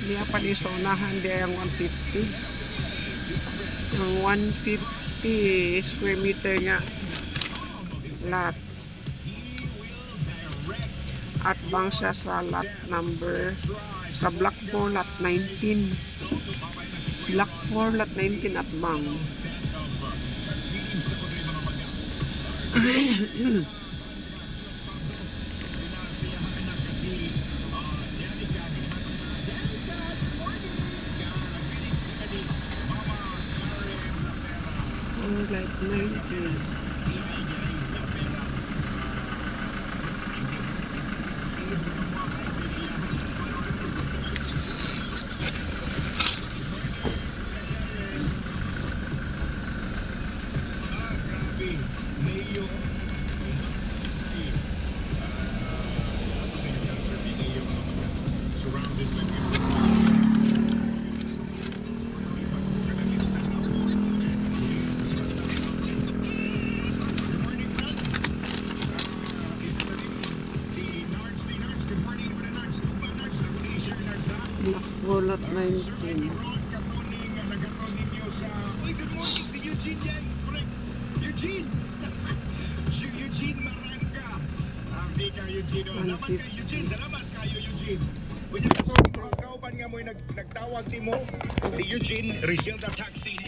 Niya pa ni sa unahan di ang 150. Ang 150 square meter nga lot. At bang siya sa lot number sa block 4 lot 19. Block 4 lot 19 at bang. Like 19. Block 4 lot 19. Uy, good morning si Eugene yan. Correct. Eugene. Eugene Marangka. Di ka Eugene. Salamat kay Eugene. Salamat kayo Eugene. Uy, nagkatawag kauban nga mo nagtawag ti mo. Si Eugene, Richelda Taxi.